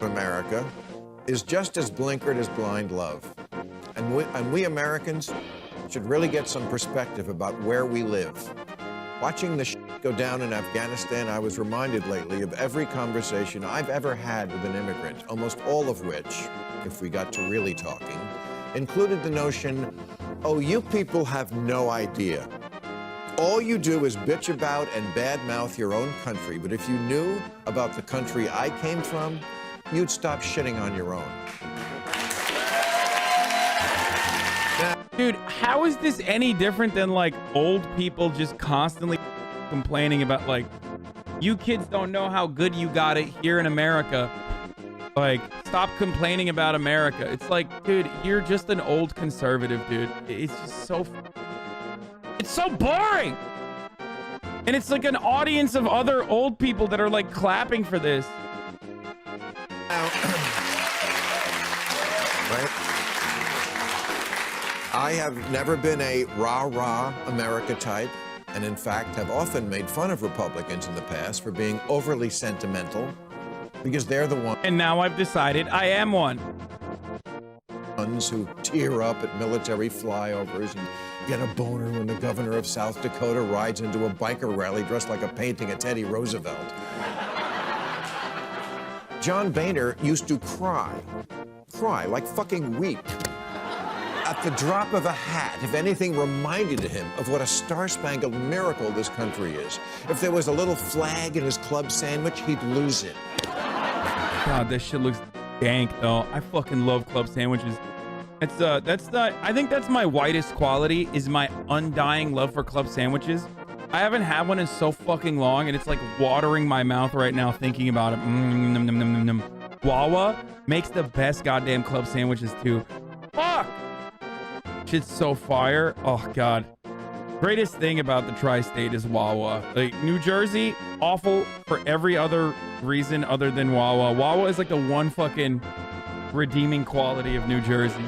America is just as blinkered as blind love. And we Americans should really get some perspective about where we live. Watching the shit go down in Afghanistan, I was reminded lately of every conversation I've ever had with an immigrant, almost all of which, if we got to really talking, included the notion, oh, you people have no idea. All you do is bitch about and badmouth your own country, but if you knew about the country I came from, you'd stop shitting on your own. Dude, how is this any different than like old people just constantly complaining about like, you kids don't know how good you got it here in America. Like, stop complaining about America. It's like, dude, you're just an old conservative, dude. It's just so, it's so boring. And it's like an audience of other old people that are like clapping for this. Right? I have never been a rah-rah America type, and in fact have often made fun of Republicans in the past for being overly sentimental, because they're the And now I've decided I am one. ones who tear up at military flyovers and get a boner when the governor of South Dakota rides into a biker rally dressed like a painting of Teddy Roosevelt. John Boehner used to cry like fucking weep at the drop of a hat if anything reminded him of what a star-spangled miracle this country is. If there was a little flag in his club sandwich, he'd lose it. God, this shit looks dank though. I fucking love club sandwiches. I think that's my whitest quality, is my undying love for club sandwiches. I haven't had one in so fucking long, and it's like watering my mouth right now thinking about it. Nom, nom, nom, nom, nom. Wawa makes the best goddamn club sandwiches too. Fuck! Shit's so fire. Oh god. Greatest thing about the tri-state is Wawa. Like, New Jersey, awful for every other reason other than Wawa. Wawa is like the one fucking redeeming quality of New Jersey.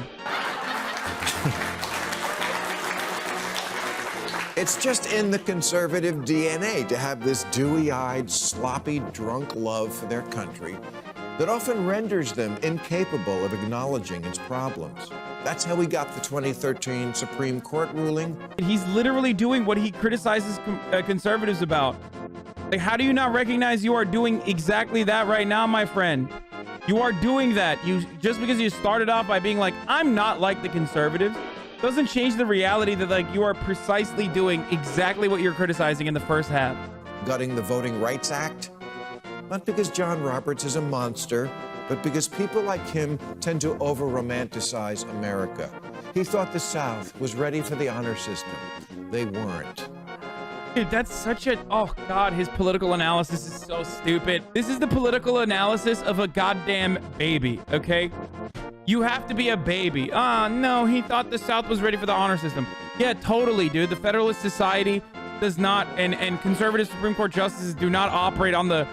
It's just in the conservative DNA to have this dewy-eyed, sloppy, drunk love for their country that often renders them incapable of acknowledging its problems. That's how we got the 2013 Supreme Court ruling. He's literally doing what he criticizes conservatives about. Like, how do you not recognize you are doing exactly that right now, my friend? You are doing that. Just because you started off by being like, I'm not like the conservatives, doesn't change the reality that like you are precisely doing exactly what you're criticizing in the first half. Gutting the Voting Rights Act? Not because John Roberts is a monster, but because people like him tend to over-romanticize America. He thought the South was ready for the honor system. They weren't. Dude, that's such a... Oh, God, his political analysis is so stupid. This is the political analysis of a goddamn baby, okay? You have to be a baby. Ah, no, he thought the South was ready for the honor system. Yeah, totally, dude. The Federalist Society does not, and conservative Supreme Court justices do not operate on the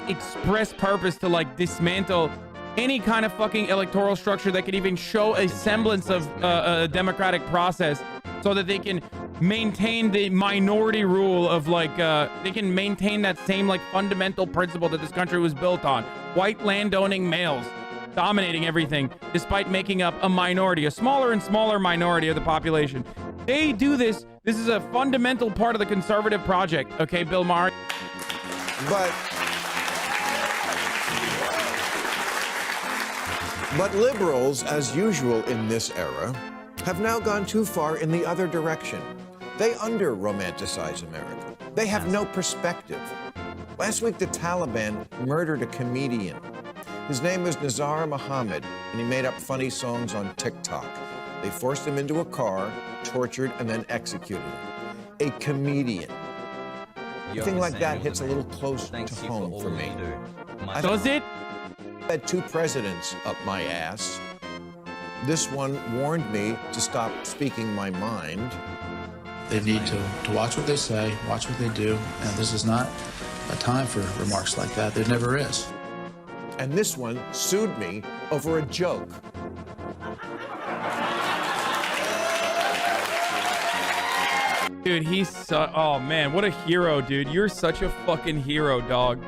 express purpose to, like, dismantle any kind of fucking electoral structure that could even show a semblance of a democratic process so that they can maintain the minority rule of, like, they can maintain that same, like, fundamental principle that this country was built on. White landowning males dominating everything despite making up a minority, a smaller and smaller minority of the population. They do this. This is a fundamental part of the conservative project. Okay, Bill Maher. But liberals, as usual in this era, have now gone too far in the other direction. They under-romanticize America. They have no perspective. Last week, the Taliban murdered a comedian. His name was Nazar Mohammed, and he made up funny songs on TikTok. They forced him into a car, tortured, and then executed him. A comedian. A thing like that hits a little close to home for me. Does it? I've had two presidents up my ass. This one warned me to stop speaking my mind. They need to watch what they say, watch what they do, and this is not a time for remarks like that. There never is. And this one sued me over a joke. Dude, he's so... Oh, man, what a hero, dude. You're such a fucking hero, dog.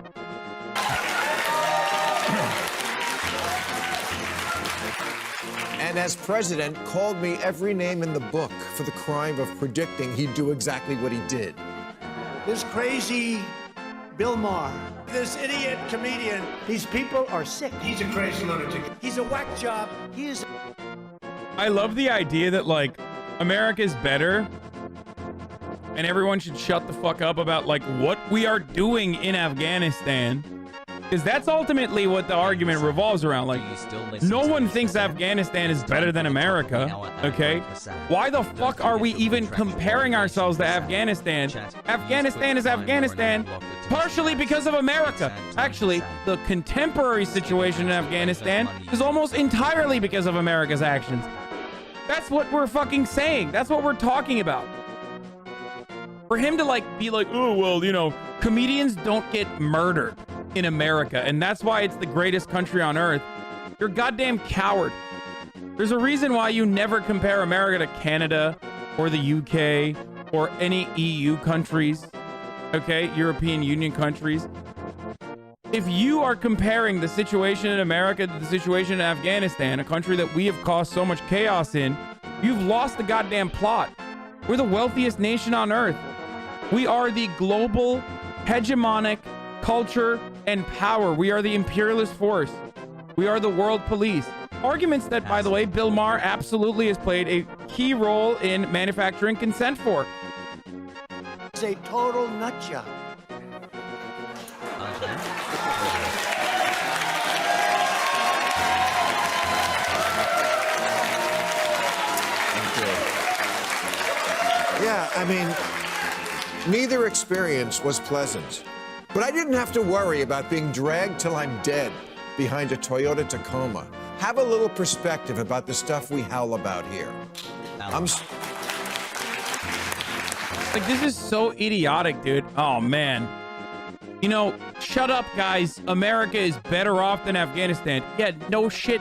and as president, called me every name in the book for the crime of predicting he'd do exactly what he did. This crazy Bill Maher, this idiot comedian, these people are sick. He's a crazy lunatic. He's a whack job. He is. I love the idea that, like, America's better and everyone should shut the fuck up about, like, what we are doing in Afghanistan. Because that's ultimately what the argument revolves around. Like, no one thinks Afghanistan is better than America, okay? Why the fuck are we even comparing ourselves to Afghanistan? Afghanistan is Afghanistan, partially because of America. Actually, the contemporary situation in Afghanistan is almost entirely because of America's actions. That's what we're fucking saying. That's what we're talking about. For him to, like, be like, oh, well, you know, comedians don't get murdered in America, and that's why it's the greatest country on earth. You're a goddamn coward. There's a reason why you never compare America to Canada or the UK or any EU countries, okay? European Union countries. If you are comparing the situation in America to the situation in Afghanistan, a country that we have caused so much chaos in, you've lost the goddamn plot. We're the wealthiest nation on earth. We are the global hegemonic culture and power. We are the imperialist force. We are the world police. Arguments that, by the way, Bill Maher absolutely has played a key role in manufacturing consent for. He's a total nut job. Yeah, I mean, neither experience was pleasant. But I didn't have to worry about being dragged till I'm dead behind a Toyota Tacoma. Have a little perspective about the stuff we howl about here. Like, this is so idiotic, dude. Oh, man. You know, shut up, guys. America is better off than Afghanistan. Yeah, no shit.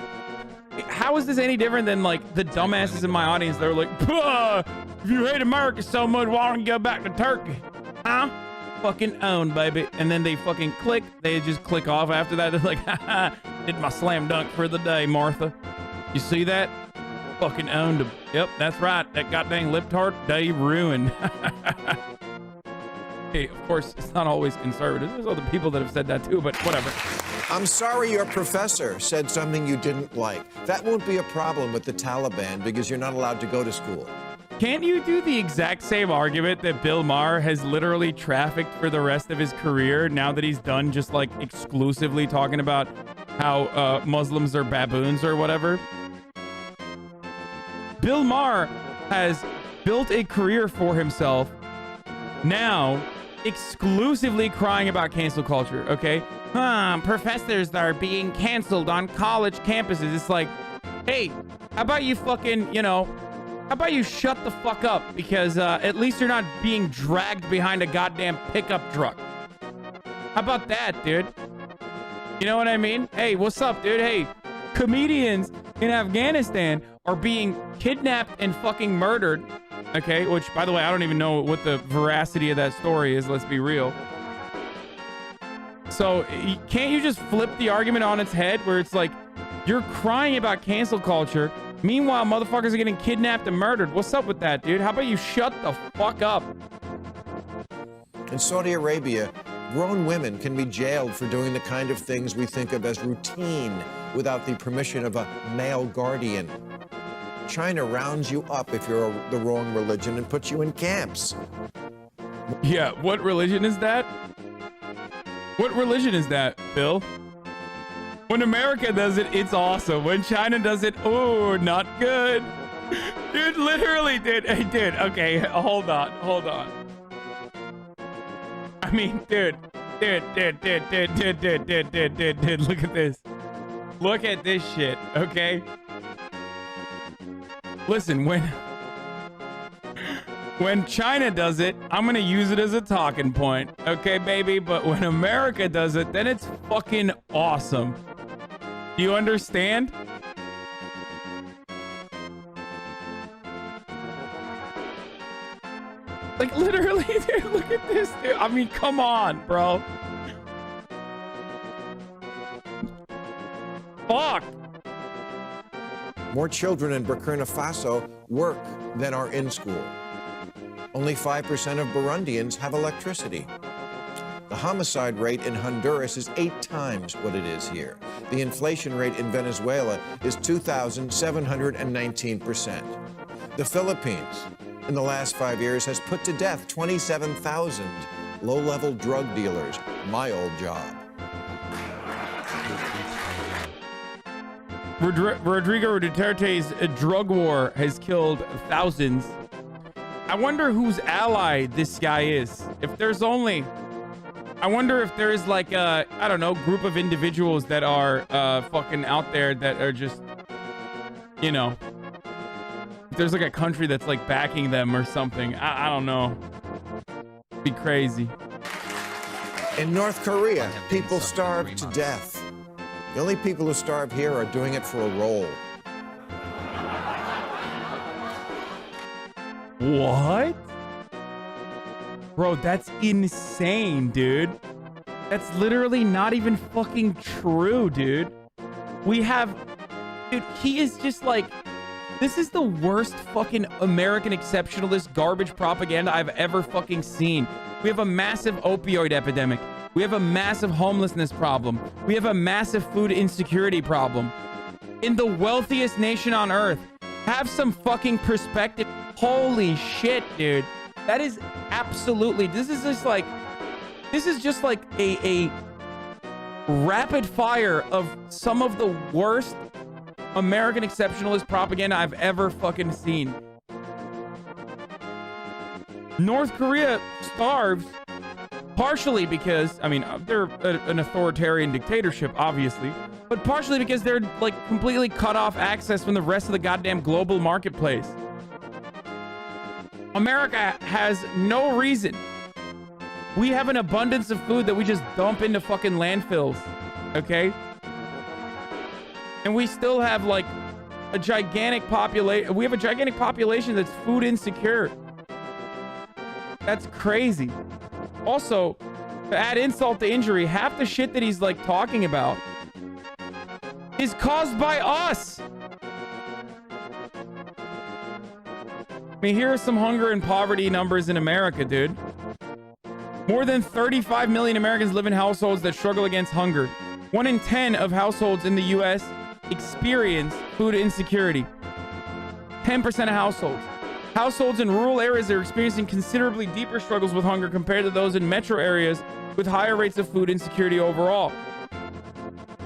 How is this any different than, like, the dumbasses in my audience that are like, if you hate America so much, why don't you go back to Turkey? Huh? Fucking own, baby. And then they fucking click. They just click off after that. They're like, haha, did my slam dunk for the day, Martha. You see that? Fucking owned him. Yep, that's right. That goddamn lip-tart, day ruined. Hey, of course, it's not always conservatives. There's other people that have said that too, but whatever. I'm sorry your professor said something you didn't like. That won't be a problem with the Taliban because you're not allowed to go to school. Can't you do the exact same argument that Bill Maher has literally trafficked for the rest of his career now that he's done just, like, exclusively talking about how Muslims are baboons or whatever? Bill Maher has built a career for himself now exclusively crying about cancel culture, okay? Professors that are being canceled on college campuses. It's like, hey, how about you fucking, you know, how about you shut the fuck up? Because at least you're not being dragged behind a goddamn pickup truck. How about that, dude? You know what I mean? Hey, what's up, dude? Hey, comedians in Afghanistan are being kidnapped and fucking murdered. Okay, which, by the way, I don't even know what the veracity of that story is. Let's be real. So can't you just flip the argument on its head where it's like, you're crying about cancel culture. Meanwhile, motherfuckers are getting kidnapped and murdered. What's up with that, dude? How about you shut the fuck up? In Saudi Arabia, grown women can be jailed for doing the kind of things we think of as routine without the permission of a male guardian. China rounds you up if you're the wrong religion and puts you in camps. Yeah, what religion is that? What religion is that, Bill? When America does it, it's awesome. When China does it, oh, not good. Dude, literally, dude. Hey, dude, okay, hold on. I mean, dude, look at this. Look at this shit, okay? Listen, when China does it, I'm gonna use it as a talking point, okay, baby? But when America does it, then it's fucking awesome. Do you understand? Like, literally, dude, look at this, dude. I mean, come on, bro. Fuck. More children in Burkina Faso work than are in school. Only 5% of Burundians have electricity. The homicide rate in Honduras is 8 times what it is here. The inflation rate in Venezuela is 2,719%. The Philippines, in the last 5 years, has put to death 27,000 low-level drug dealers. My old job. Rodrigo Duterte's drug war has killed thousands. I wonder whose ally this guy is. If there's only... I wonder if there's like a, I don't know, group of individuals that are fucking out there that are just, you know, if there's like a country that's like backing them or something. I don't know. Be crazy. In North Korea, people starve to death. The only people who starve here are doing it for a role. What? Bro, that's insane, dude. That's literally not even fucking true, dude. We have... Dude, he is just like... This is the worst fucking American exceptionalist garbage propaganda I've ever fucking seen. We have a massive opioid epidemic. We have a massive homelessness problem. We have a massive food insecurity problem. In the wealthiest nation on earth. Have some fucking perspective. Holy shit, dude. That is absolutely... This is just like a rapid fire of some of the worst American exceptionalist propaganda I've ever fucking seen. North Korea starves partially because, I mean, they're an authoritarian dictatorship, obviously, but partially because they're like completely cut off access from the rest of the goddamn global marketplace. America has no reason. We have an abundance of food that we just dump into fucking landfills, okay? And we still have like a gigantic population. We have a gigantic population that's food insecure. That's crazy. Also, to add insult to injury, half the shit that he's like talking about is caused by us. I mean, here are some hunger and poverty numbers in America, dude. More than 35 million Americans live in households that struggle against hunger. 1 in 10 of households in the U.S. experience food insecurity. 10% of households. Households in rural areas are experiencing considerably deeper struggles with hunger compared to those in metro areas with higher rates of food insecurity overall.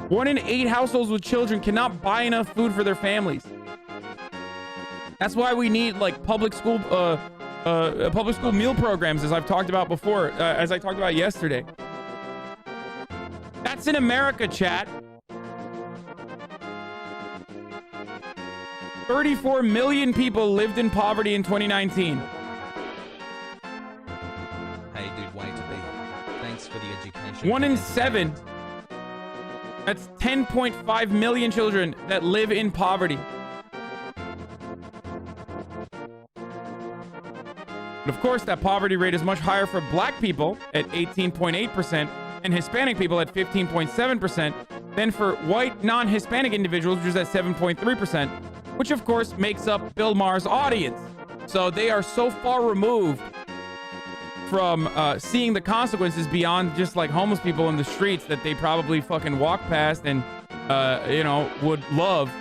1 in 8 households with children cannot buy enough food for their families. That's why we need like public school meal programs, as I've talked about before, as I talked about yesterday. That's in America, chat. 34 million people lived in poverty in 2019. Hey, good way to be. Thanks for the education. 1 in 7. That's 10.5 million children that live in poverty. And of course, that poverty rate is much higher for black people at 18.8% and Hispanic people at 15.7% than for white non-Hispanic individuals, which is at 7.3%, which of course makes up Bill Maher's audience. So they are so far removed from seeing the consequences beyond just like homeless people in the streets that they probably fucking walk past and, you know, would love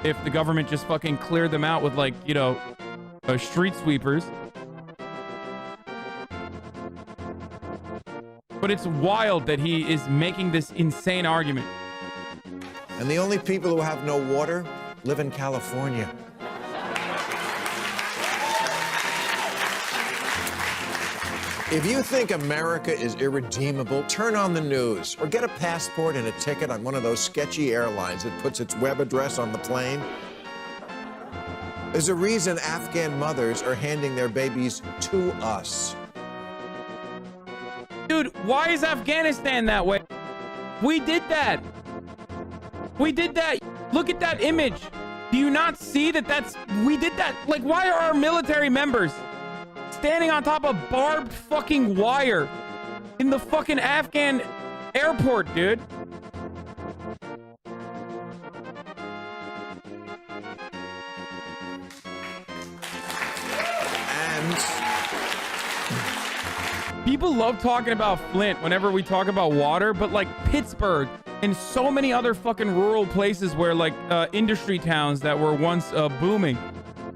if the government just fucking cleared them out with like, you know, street sweepers. But it's wild that he is making this insane argument. And the only people who have no water live in California. If you think America is irredeemable, turn on the news or get a passport and a ticket on one of those sketchy airlines that puts its web address on the plane. There's a reason Afghan mothers are handing their babies to us. Dude, why is Afghanistan that way? We did that. We did that. Look at that image. Do you not see that we did that? Like, why are our military members standing on top of barbed fucking wire in the fucking Afghan airport, dude? friends. People love talking about Flint whenever we talk about water, but like Pittsburgh and so many other fucking rural places where like industry towns that were once booming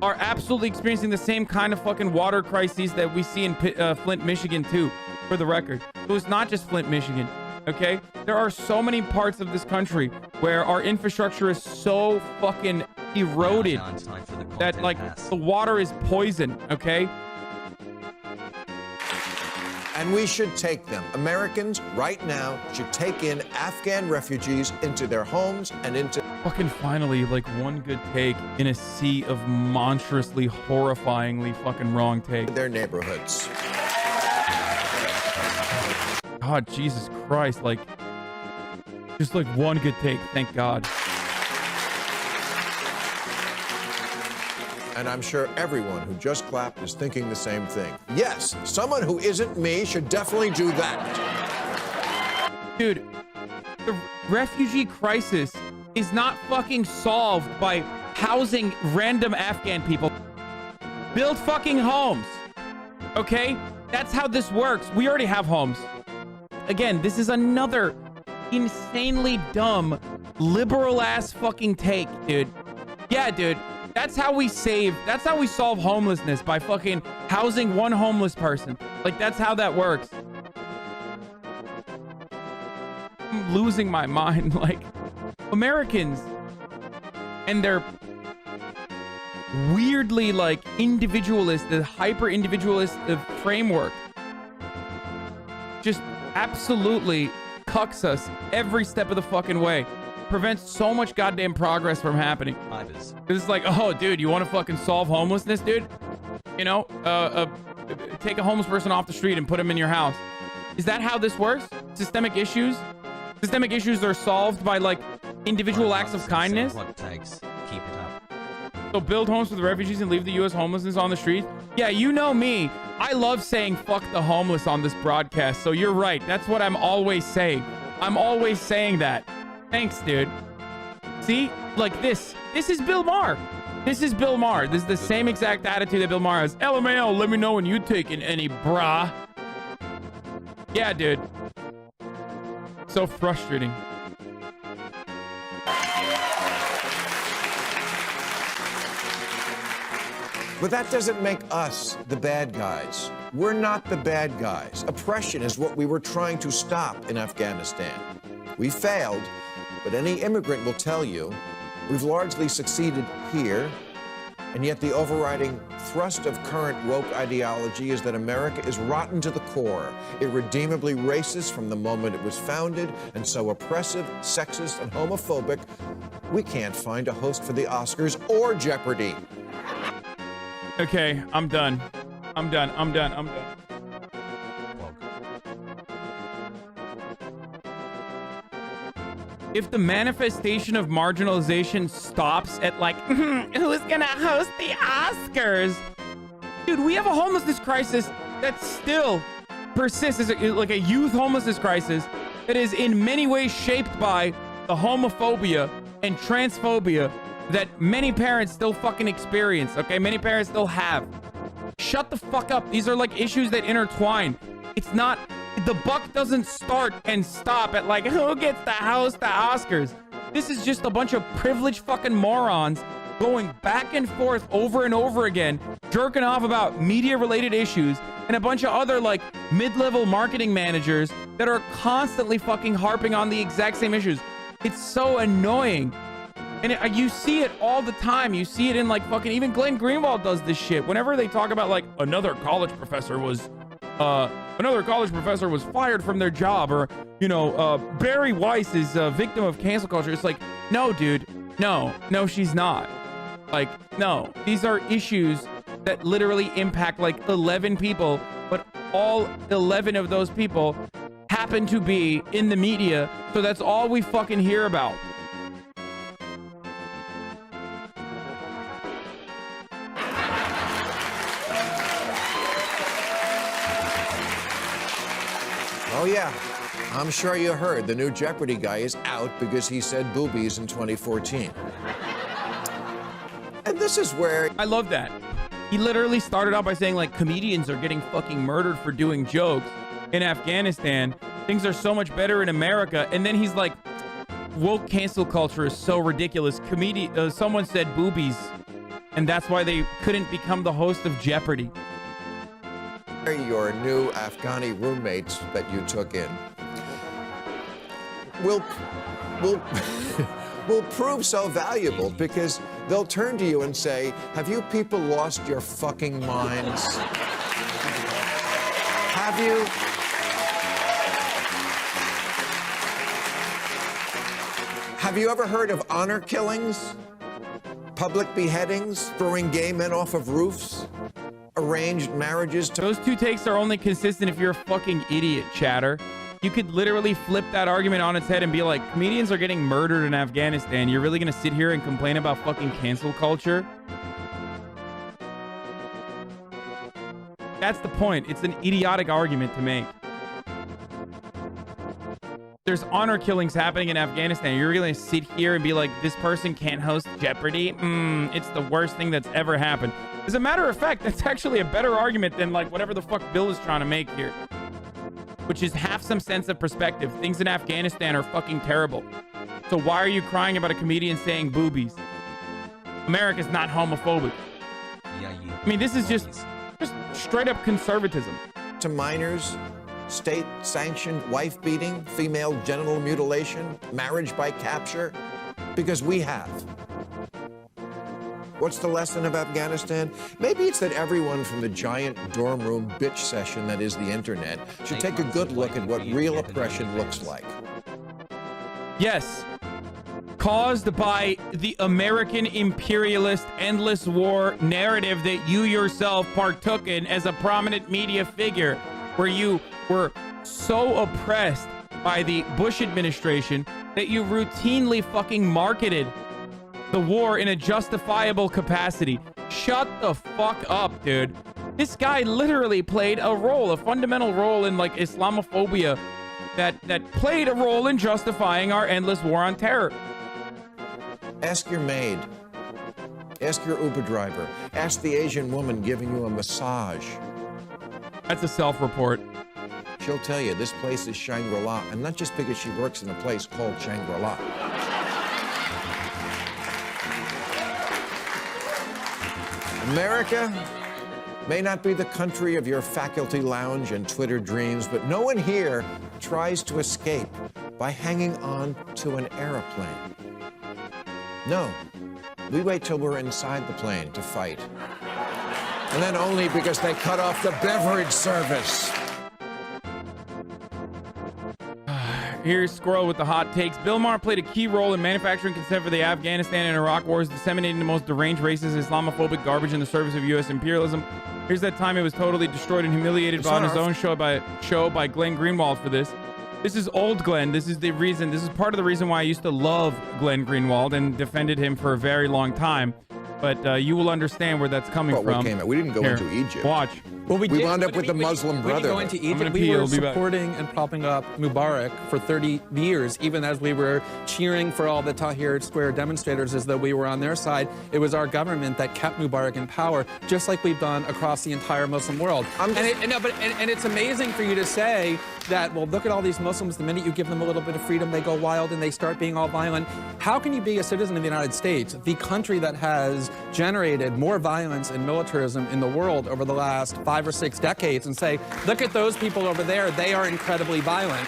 are absolutely experiencing the same kind of fucking water crises that we see in Flint, Michigan too, for the record. So it's not just Flint, Michigan, okay? There are so many parts of this country where our infrastructure is so fucking eroded that like the water is poison, okay? And we should take them. Americans right now should take in Afghan refugees into their homes and into... Fucking finally, like one good take in a sea of monstrously, horrifyingly fucking wrong take. ...their neighborhoods. God, Jesus Christ, like... Just like one good take, thank God. And I'm sure everyone who just clapped is thinking the same thing. Yes, someone who isn't me should definitely do that. Dude, the refugee crisis is not fucking solved by housing random Afghan people. Build fucking homes, okay? That's how this works. We already have homes. Again, this is another insanely dumb, liberal-ass fucking take, dude. Yeah, dude. That's how we solve homelessness, by fucking housing one homeless person. Like, that's how that works. I'm losing my mind. Like, Americans and their weirdly, like, individualist, the hyper-individualist framework just absolutely cucks us every step of the fucking way. Prevents so much goddamn progress from happening. It's like, oh, dude, you want to fucking solve homelessness, dude? You know, take a homeless person off the street and put him in your house. Is that how this works? Systemic issues? Systemic issues are solved by like individual acts of kindness. What it takes. Keep it up. So build homes for the refugees and leave the U.S. homelessness on the streets. Yeah, you know me. I love saying fuck the homeless on this broadcast. So you're right. That's what I'm always saying. I'm always saying that. Thanks, dude. See? Like this. This is Bill Maher. This is Bill Maher. This is the same exact attitude that Bill Maher has. LMAO, let me know when you taking any, brah. Yeah, dude. So frustrating. But that doesn't make us the bad guys. We're not the bad guys. Oppression is what we were trying to stop in Afghanistan. We failed, but any immigrant will tell you we've largely succeeded here, and yet the overriding thrust of current woke ideology is that America is rotten to the core, irredeemably racist from the moment it was founded, and so oppressive, sexist, and homophobic, we can't find a host for the Oscars or Jeopardy. Okay, I'm done. I'm done. If the manifestation of marginalization stops at like, who's gonna host the Oscars? Dude, we have a homelessness crisis that still persists as like a youth homelessness crisis that is in many ways shaped by the homophobia and transphobia that many parents still fucking experience, okay? Many parents still have. Shut the fuck up. These are like issues that intertwine. It's not, the buck doesn't start and stop at like, who gets to host the Oscars? This is just a bunch of privileged fucking morons going back and forth over and over again, jerking off about media-related issues, and a bunch of other like mid-level marketing managers that are constantly fucking harping on the exact same issues. It's so annoying. And you see it all the time. You see it in like fucking, even Glenn Greenwald does this shit. Whenever they talk about like another college professor was fired from their job, or, you know, Barry Weiss is a victim of cancel culture. It's like, no, dude, no, she's not. Like, no, these are issues that literally impact like 11 people, but all 11 of those people happen to be in the media. So that's all we fucking hear about. Oh yeah, I'm sure you heard the new Jeopardy guy is out because he said boobies in 2014. And this is where... I love that. He literally started out by saying like comedians are getting fucking murdered for doing jokes in Afghanistan. Things are so much better in America. And then he's like, woke cancel culture is so ridiculous. Someone said boobies, and that's why they couldn't become the host of Jeopardy. Your new Afghani roommates that you took in will prove so valuable because they'll turn to you and say, have you people lost your fucking minds? Have you? Have you ever heard of honor killings? Public beheadings? Throwing gay men off of roofs? Arranged marriages? Those two takes are only consistent if you're a fucking idiot, chatter. You could literally flip that argument on its head and be like, comedians are getting murdered in Afghanistan. You're really gonna sit here and complain about fucking cancel culture? That's the point. It's an idiotic argument to make. There's honor killings happening in Afghanistan. You're gonna sit here and be like, this person can't host Jeopardy? It's the worst thing that's ever happened. As a matter of fact, that's actually a better argument than like whatever the fuck Bill is trying to make here. Which is have some sense of perspective. Things in Afghanistan are fucking terrible. So why are you crying about a comedian saying boobies? America's not homophobic. I mean, this is just straight up conservatism. To minors, state-sanctioned wife beating, female genital mutilation, marriage by capture, because we have. What's the lesson of Afghanistan? Maybe it's that everyone from the giant dorm room bitch session that is the internet should take a good look at what real oppression looks like. Yes. Caused by the American imperialist endless war narrative that you yourself partook in as a prominent media figure, where you were so oppressed by the Bush administration that you routinely fucking marketed the war in a justifiable capacity. Shut the fuck up, dude. This guy literally played a role, a fundamental role in like Islamophobia that played a role in justifying our endless war on terror. Ask your maid. Ask your Uber driver. Ask the Asian woman giving you a massage. That's a self-report. She'll tell you this place is Shangri-La, and not just because she works in a place called Shangri-La. America may not be the country of your faculty lounge and Twitter dreams, but no one here tries to escape by hanging on to an airplane. No, we wait till we're inside the plane to fight. And then only because they cut off the beverage service. Here's Squirrel with the hot takes. Bill Maher played a key role in manufacturing consent for the Afghanistan and Iraq wars, disseminating the most deranged racist Islamophobic garbage in the service of U.S. imperialism. Here's that time it was totally destroyed and humiliated on his own show by Glenn Greenwald for this. This is old Glenn. This is the reason. This is part of the reason why I used to love Glenn Greenwald and defended him for a very long time. But you will understand where that's coming from. We didn't go into Egypt. Watch. Well, we wound up with the Muslim Brotherhood. We didn't go into Egypt. We were supporting and propping up Mubarak for 30 years, even as we were cheering for all the Tahrir Square demonstrators as though we were on their side. It was our government that kept Mubarak in power, just like we've done across the entire Muslim world. And it's amazing for you to say that, well, look at all these Muslims. The minute you give them a little bit of freedom, they go wild and they start being all violent. How can you be a citizen of the United States, the country that has generated more violence and militarism in the world over the last 5 or 6 decades, and say, look at those people over there, they are incredibly violent?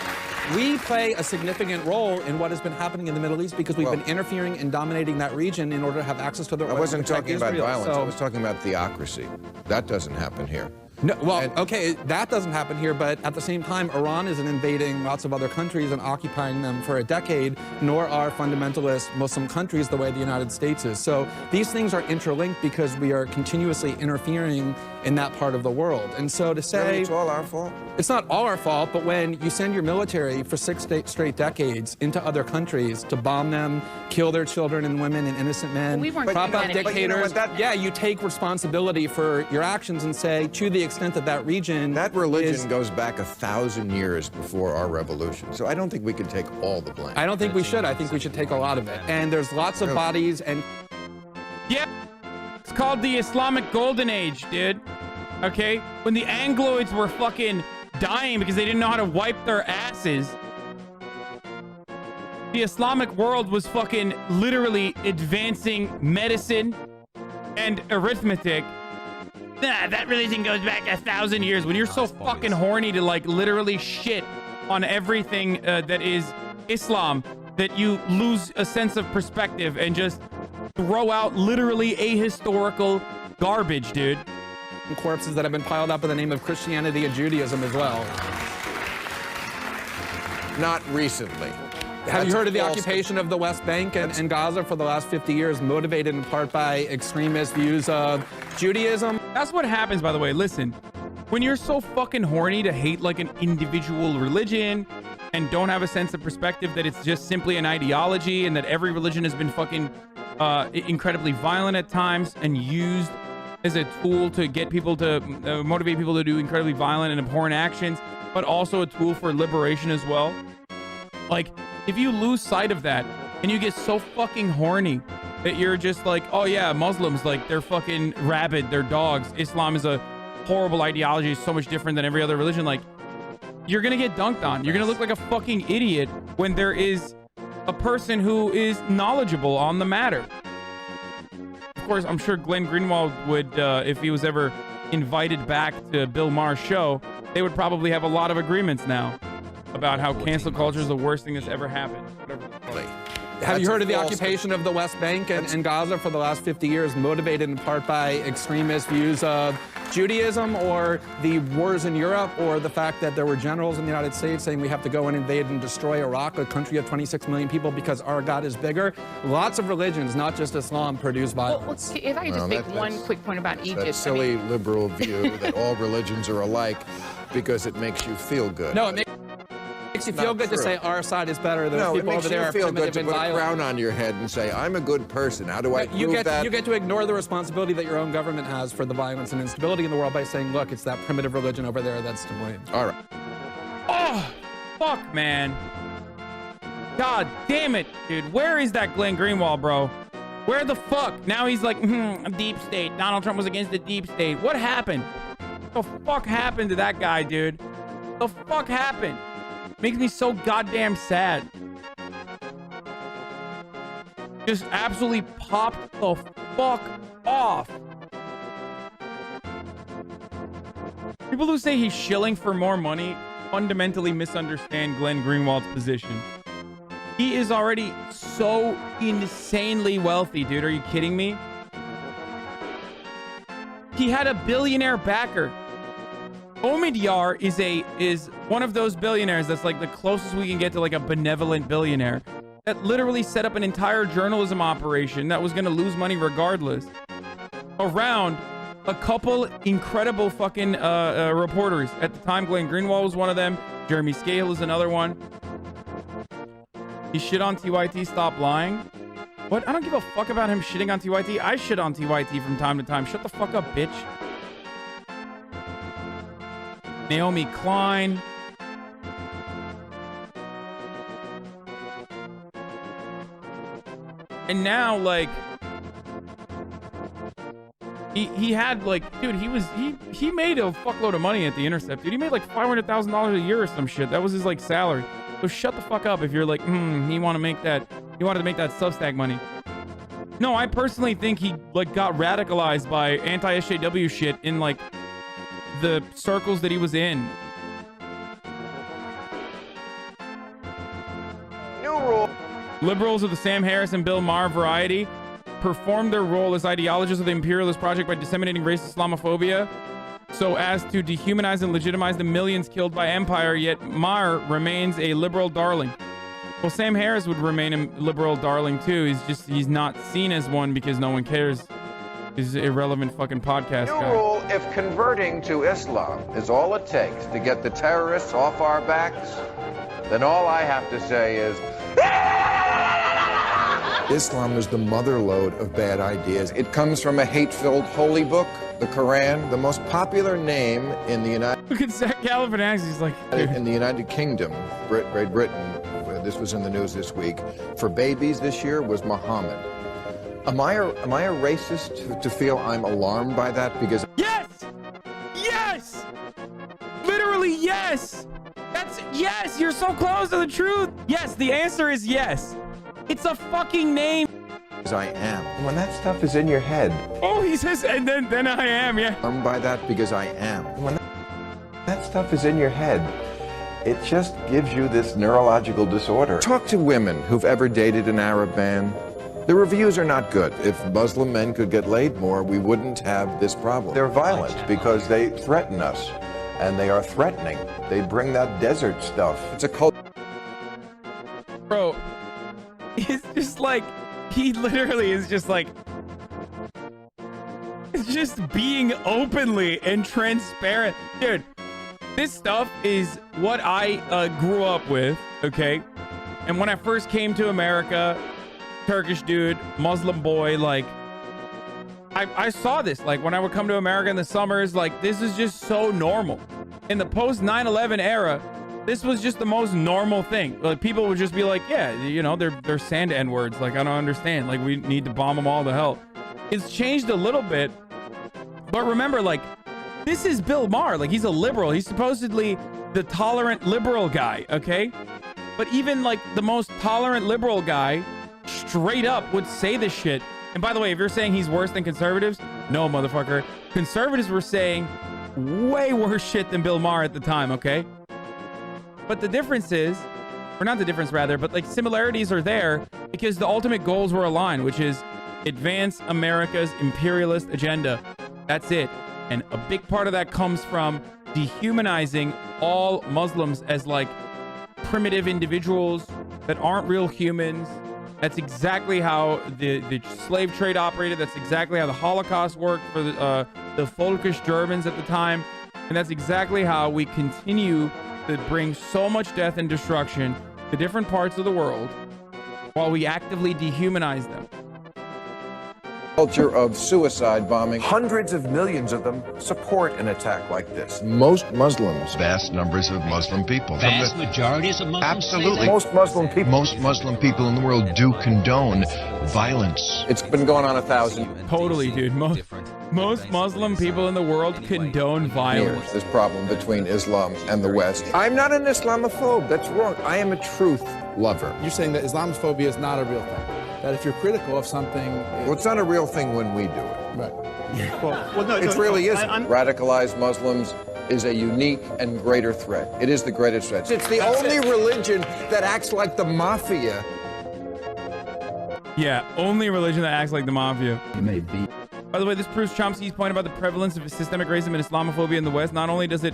We play a significant role in what has been happening in the Middle East because we've been interfering and dominating that region in order to have access to the oil. I wasn't talking about violence. I was talking about theocracy. That doesn't happen here. No, well, okay, that doesn't happen here, but at the same time, Iran isn't invading lots of other countries and occupying them for a decade, nor are fundamentalist Muslim countries the way the United States is. So these things are interlinked because we are continuously interfering in that part of the world. And so to say... Really, it's all our fault? It's not all our fault, but when you send your military for 6 straight decades into other countries to bomb them, kill their children and women and innocent men, prop up dictators, yeah, you take responsibility for your actions and say, to the extent that that region... That religion goes back 1,000 years before our revolution, so I don't think we can take all the blame. I don't think we should. I think we should take a lot of it. And there's lots of bodies and... Yeah. It's called the Islamic Golden Age, dude. Okay? When the Angloids were fucking dying because they didn't know how to wipe their asses. The Islamic world was fucking literally advancing medicine and arithmetic. Nah, that religion goes back 1,000 years. When you're so fucking horny to like literally shit on everything that is Islam, that you lose a sense of perspective and just throw out literally ahistorical garbage, dude. Corpses that have been piled up in the name of Christianity and Judaism as well. Not recently. Have you heard of the occupation of the West Bank and Gaza for the last 50 years, motivated in part by extremist views of Judaism? That's what happens, by the way. Listen, when you're so fucking horny to hate like an individual religion and don't have a sense of perspective that it's just simply an ideology and that every religion has been fucking incredibly violent at times and used as a tool to get people to motivate people to do incredibly violent and abhorrent actions, but also a tool for liberation as well. Like, if you lose sight of that and you get so fucking horny that you're just like, oh yeah, Muslims, like, they're fucking rabid, they're dogs. Islam is a horrible ideology, it's so much different than every other religion. Like, you're gonna get dunked on. You're gonna look like a fucking idiot when there is a person who is knowledgeable on the matter. Of course, I'm sure Glenn Greenwald would, if he was ever invited back to Bill Maher's show, they would probably have a lot of agreements now about how cancel culture is the worst thing that's ever happened. Have you heard of the occupation of the West Bank and Gaza for the last 50 years, motivated in part by extremist views of Judaism, or the wars in Europe, or the fact that there were generals in the United States saying we have to go and invade and destroy Iraq, a country of 26 million people, because our God is bigger? Lots of religions, not just Islam, produce violence. Well, if I could just make one quick point about Egypt. That silly liberal view that all religions are alike because it makes you feel good. No, it makes you feel good to say our side is better. Those people over there are primitive and violent. Put a crown on your head and say, I'm a good person. How do I prove that? You get to ignore the responsibility that your own government has for the violence and instability in the world by saying, look, it's that primitive religion over there that's to blame. All right. Oh, fuck, man. God damn it, dude. Where is that Glenn Greenwald, bro? Where the fuck? Now he's like, deep state. Donald Trump was against the deep state. What happened? What the fuck happened to that guy, dude? The fuck happened? Makes me so goddamn sad. Just absolutely popped the fuck off. People who say he's shilling for more money fundamentally misunderstand Glenn Greenwald's position. He is already so insanely wealthy, dude. Are you kidding me? He had a billionaire backer. Omidyar is one of those billionaires that's like the closest we can get to like a benevolent billionaire that literally set up an entire journalism operation that was going to lose money regardless around a couple incredible fucking reporters. At the time, Glenn Greenwald was one of them. Jeremy Scahill is another one. He shit on TYT, stop lying. What? I don't give a fuck about him shitting on TYT. I shit on TYT from time to time. Shut the fuck up, bitch. Naomi Klein. And now, like, he had, like, dude, he made a fuckload of money at The Intercept, dude. He made like $500,000 a year or some shit. That was his, like, salary. So shut the fuck up if you're like, he wanted to make that Substack money. No, I personally think he, like, got radicalized by anti-SJW shit in, like, the circles that he was in. New rule. Liberals of the Sam Harris and Bill Maher variety performed their role as ideologists of the imperialist project by disseminating racist Islamophobia so as to dehumanize and legitimize the millions killed by empire, yet Maher remains a liberal darling. Well, Sam Harris would remain a liberal darling too. He's not seen as one because no one cares. He's an irrelevant fucking podcast New guy. rule, if converting to Islam is all it takes to get the terrorists off our backs, then all I have to say is Islam is the motherlode of bad ideas. It comes from a hate-filled holy book, the Quran, the most popular name in the Look at Zach Galifianakis. He's like, dude. in the United Kingdom, Great Britain, this was in the news this week, for babies this year was Muhammad. Am I a racist to feel I'm alarmed by that? Because Yes! Yes! Literally, yes! Yes, you're so close to the truth. Yes, the answer is yes. It's a fucking name. I am. When that stuff is in your head. Oh, he says, and then I am, yeah. I'm by that because I am. When that stuff is in your head, it just gives you this neurological disorder. Talk to women who've ever dated an Arab man. The reviews are not good. If Muslim men could get laid more, we wouldn't have this problem. They're violent because they threaten us, and they are threatening. They bring that desert stuff. It's a cult. Bro, it's just like, he literally is just like, it's just being openly and transparent. Dude, this stuff is what I grew up with, okay? And when I first came to America, Turkish dude, Muslim boy, like, I saw this. Like, when I would come to America in the summers, like, this is just so normal. In the post 9/11 era, this was just the most normal thing. Like, people would just be like, yeah, you know, they're sand N-words. Like, I don't understand. Like, we need to bomb them all to hell. It's changed a little bit. But remember, like, this is Bill Maher. Like, he's a liberal. He's supposedly the tolerant liberal guy, okay? But even, like, the most tolerant liberal guy straight up would say this shit. And by the way, if you're saying he's worse than conservatives, no, motherfucker. Conservatives were saying way worse shit than Bill Maher at the time, okay? But the difference is, or not the difference rather, but like similarities are there because the ultimate goals were aligned, which is advance America's imperialist agenda. That's it. And a big part of that comes from dehumanizing all Muslims as like primitive individuals that aren't real humans. That's exactly how the slave trade operated. That's exactly how the Holocaust worked for the Völkisch Germans at the time. And that's exactly how we continue to bring so much death and destruction to different parts of the world while we actively dehumanize them. Culture of suicide bombing. Hundreds of millions of them support an attack like this. Most Muslims. Vast numbers of Muslim people. Vast majorities of Muslims. Absolutely. Most Muslim people. Most Muslim people in the world do condone violence. It's been going on 1,000 Totally, dude. Most Muslim people in the world condone violence. years. This problem between Islam and the West. I'm not an Islamophobe. That's wrong. I am a truth lover. You're saying that Islamophobia is not a real thing. That if you're critical of something... Well, it's not a real thing when we do it. Right. Well, no, It really is. Radicalized Muslims is a unique and greater threat. It is the greatest threat. It's the only religion that acts like the mafia. Yeah, only religion that acts like the mafia. You may be. By the way, this proves Chomsky's point about the prevalence of systemic racism and Islamophobia in the West. Not only does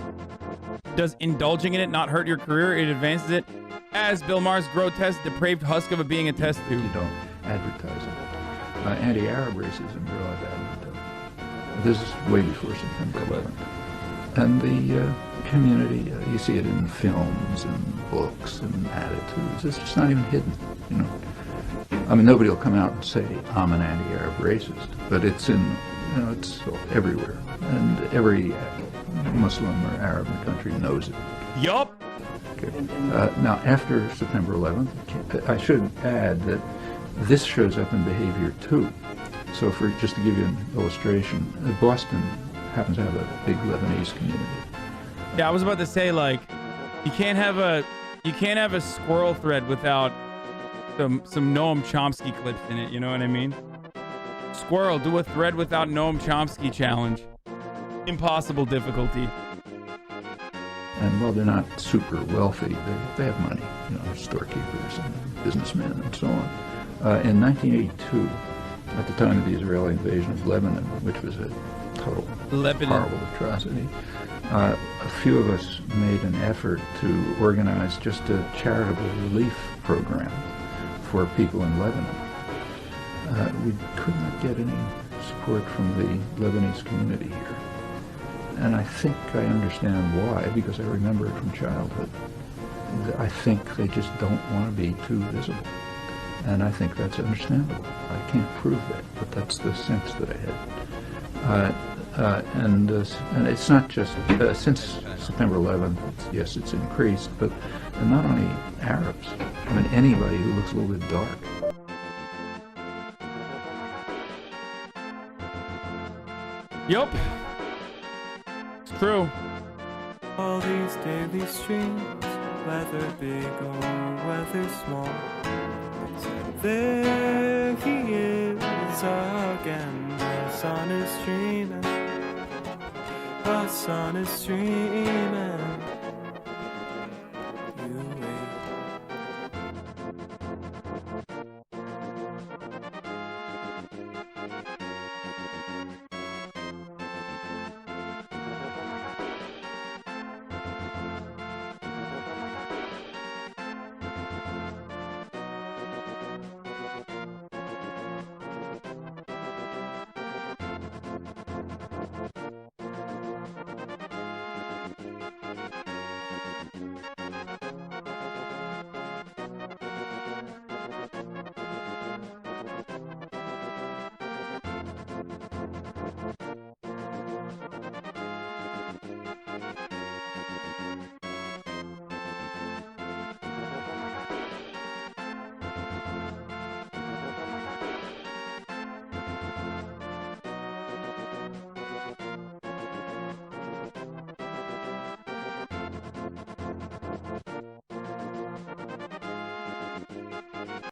indulging in it not hurt your career, it advances it. As Bill Maher's grotesque, depraved husk of a being attest to. You don't advertise it. Anti-Arab racism brought that. This is way before September 11th. And the community, you see it in films and books and attitudes. It's just not even hidden, you know. I mean, nobody will come out and say, I'm an anti-Arab racist, but it's in, you know, it's everywhere. And every Muslim or Arab in the country knows it. Yup. Okay. Now, after September 11th, I should add that this shows up in behavior too. So just to give you an illustration, Boston happens to have a big Lebanese community. Yeah, I was about to say, like, you can't have a squirrel thread without some Noam Chomsky clips in it, you know what I mean? Squirrel, do a thread without Noam Chomsky challenge. Impossible difficulty. And while they're not super wealthy, they have money, you know, storekeepers and businessmen and so on. In 1982, at the time of the Israeli invasion of Lebanon, which was a total horrible atrocity, a few of us made an effort to organize just a charitable relief program for people in Lebanon. We could not get any support from the Lebanese community here. And I think I understand why, because I remember it from childhood. I think they just don't want to be too visible. And I think that's understandable. I can't prove that, but that's the sense that I had. And it's not just, since September 11th, yes, it's increased, but not only Arabs, I mean anybody who looks a little bit dark. Yup. It's true. All these daily streams, whether big or whether small. There he is again. The sun is streaming. The sun is streaming.